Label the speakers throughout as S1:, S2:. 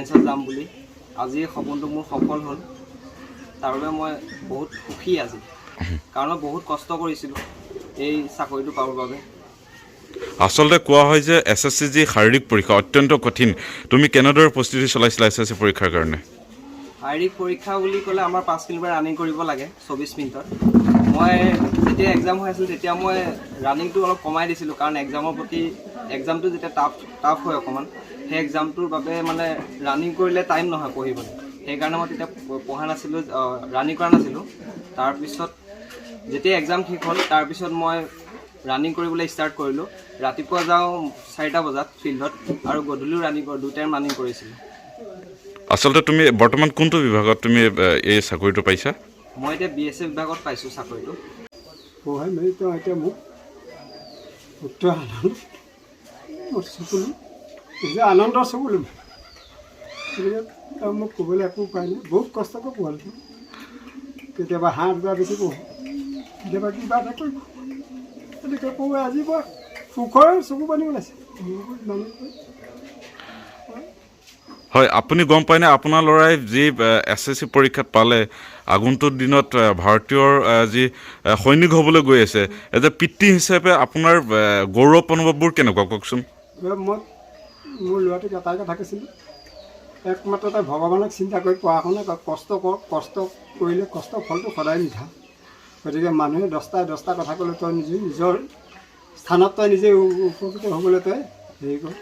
S1: ডিফেন্সত যাম বুলি আজি সপোনটো মোৰ সফল হ'ল তাৰ বাবে মই বহুত সুখী আজি কাৰণ মই বহুত কষ্ট কৰিছিলোঁ এই চাকৰিটো পাবৰ বাবে
S2: আসলতে কোৱা হয় যে এছএছচি যি শাৰীৰিক পৰীক্ষা অত্যন্ত কঠিন তুমি কেনেদৰে প্ৰস্তুতি চলাইছিলা এছএছচি পৰীক্ষাৰ কাৰণে
S1: শাৰীৰিক পৰীক্ষা বুলি ক'লে আমাৰ 5 কিলোমিটাৰ ৰানিং কৰিব লাগে 24 মিনিটত মই যেতিয়া এক্সাম হৈ আছিল তেতিয়া মই ৰানিংটো অলপ কমাই দিছিলোঁ কাৰণ এক্সামটো যেতিয়া টাফ হয় অকণমান সেই এক্সামটোৰ বাবে মানে ৰানিং কৰিলে টাইম নহয় পঢ়িবলৈ সেইকাৰণে মই তেতিয়া পঢ়া নাছিলোঁ ৰানিং কৰা নাছিলোঁ তাৰপিছত যেতিয়া এক্সাম শেষ হ'ল তাৰপিছত মই ৰানিং কৰিবলৈ ষ্টাৰ্ট কৰিলোঁ ৰাতিপুৱা যাওঁ 4টা বজাত ফিল্ডত আৰু গধূলিও ৰানিং কৰোঁ 2 টাইম ৰানিং কৰিছিলোঁ
S2: আসলতে তুমি বৰ্তমান কোনটো বিভাগত তুমি এই চাকৰিটো পাইছা
S1: মই এতিয়া BSF বিভাগত পাইছোঁ চাকৰিটো
S3: পঢ়াই মেলি তেওঁ এতিয়া মোক উত্তৰ আনন্দ চকুলো যে আনন্দৰ চকুলো গতিকে তেওঁ মোক ক'বলৈ একো উপায় নাই বহুত কষ্টকৈ পঢ়ালোঁ কেতিয়াবা হাঁহ দুটা বেছি পঢ়োঁ কেতিয়াবা কিবা এটা কৰিব গতিকে পঢ়ুৱাই আজি মই সুখৰ চকু পানী ওলাইছে
S2: হয় আপুনি গম পায়নে আপোনাৰ ল'ৰাই যি এছএছচি পৰীক্ষাত পালে আগন্তুক দিনত ভাৰতীয় যি সৈনিক হ'বলৈ গৈ আছে এজ এ পিতৃ হিচাপে আপোনাৰ গৌৰৱ অনুভৱবোৰ কেনেকুৱা কওকচোন
S3: মই মোৰ ল'ৰাটোক এটাই কথা কৈছিলোঁ একমাত্ৰ তাই ভগৱানক চিন্তা কৰি পঢ়া শুনা কষ্ট কৰ কষ্ট কৰিলে কষ্ট ফলটো সদায় মিঠা গতিকে মানুহে 10টা কথা ক'লে তই নিজৰ স্থানত তই নিজে উপকৃত হ'বলৈ তই হেৰি কৰ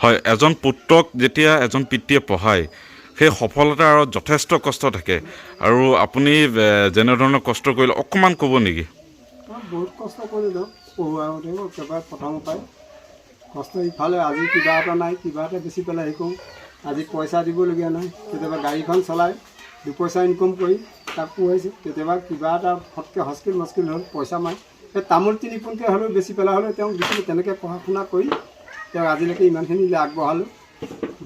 S2: হয় এজন পুত্ৰক যেতিয়া এজন পিতৃয়ে পঢ়ায় সেই সফলতাৰ আঁৰত যথেষ্ট কষ্ট থাকে আৰু আপুনি যেনেধৰণৰ কষ্ট কৰিলে অকণমান ক'ব নেকি
S3: মই বহুত কষ্ট কৰিলোঁ পঢ়ুৱাওঁতে একেবাৰে প্ৰথমৰ পৰাই কষ্ট ইফালে আজি কিবা এটা নাই কিবা এটা বেছি পেলাই হেৰি কৰোঁ আজি পইচা দিবলগীয়া নাই কেতিয়াবা গাড়ীখন চলাই 2 পইচা ইনকম কৰি তাক পঢ়াইছোঁ কেতিয়াবা কিবা এটা ফটকৈ হস্কিল হ'ল পইচা মাৰি সেই তামোল 3 পোনকৈ হ'লেও বেছি পেলাই হ'লেও তেওঁক দিছিলোঁ তেনেকৈ পঢ়া শুনা কৰি তেওঁক আজিলৈকে ইমানখিনি আগবঢ়ালোঁ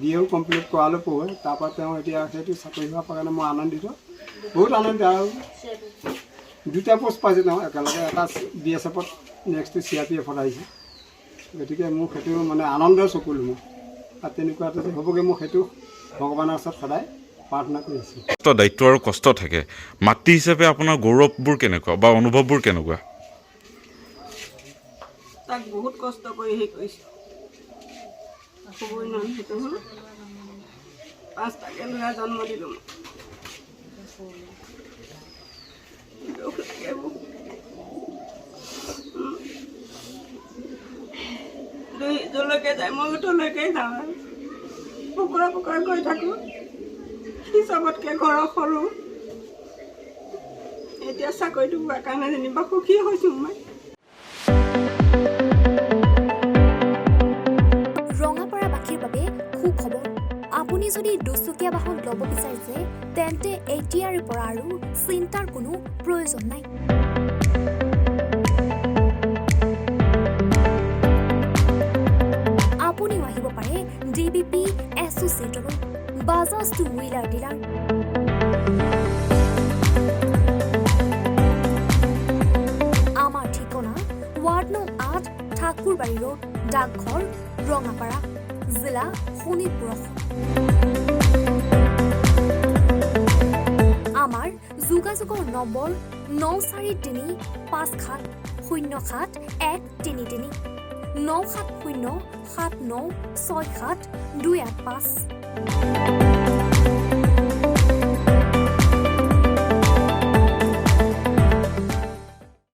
S3: বিএও কমপ্লিট কৰালোঁ পঢ়ুৱাই তাৰপৰা তেওঁ এতিয়া সেইটো চাকৰি হোৱাৰ কাৰণে মই আনন্দিত বহুত আনন্দিত আৰু 2টা পোষ্ট পাইছোঁ তেওঁ একেলগে এটা BSFত নেক্সটটো CRPFত আহিছে গতিকে মোক সেইটো মানে আনন্দৰ চকুলো মোক আৰু তেনেকুৱা এটা যে হ'বগৈ মোক সেইটো ভগৱানৰ ওচৰত সদায় প্ৰাৰ্থনা কৰি আছোঁ
S2: দায়িত্ব আৰু কষ্ট থাকে মাতৃ হিচাপে আপোনাৰ গৌৰৱবোৰ কেনেকুৱা বা অনুভৱবোৰ কেনেকুৱা
S4: তাক বহুত কষ্ট কৰি হেৰি কৰিছোঁ ক'বই নাম সেইটো হ'ল 5টাকে ল'ৰা জন্ম দিলোঁ দুখ লাগে মোৰ য'লৈকে যায় মই তলৈকে যাওঁ কুকুৰা গৈ থাকোঁ সি চবতকৈ ঘৰৰ সৰু এতিয়া চাকৰিটো পোৱাৰ কাৰণে যেনিবা সুখী হৈছোঁ মই
S5: ৰঙাপাৰাবাসীৰ বাবে সুখবৰ আপুনি যদি দুচকীয়া বাহন ল'ব বিচাৰিছে তেন্তে এতিয়াৰে পৰা আৰু চিন্তাৰ কোনো প্ৰয়োজন নাই আপুনিও আহিব পাৰে DBP এছ'চিয়েটলৈ বাজাজ 2-হুইলাৰ ডিলাৰ আমাৰ ঠিকনা ৱাৰ্ড নং 8 ঠাকুৰবাৰী ৰোড ডাকঘৰ ৰঙাপাৰা জিলা শোণিতপুৰ আমাৰ যোগাযোগৰ নম্বৰ 9435707133 9707967285285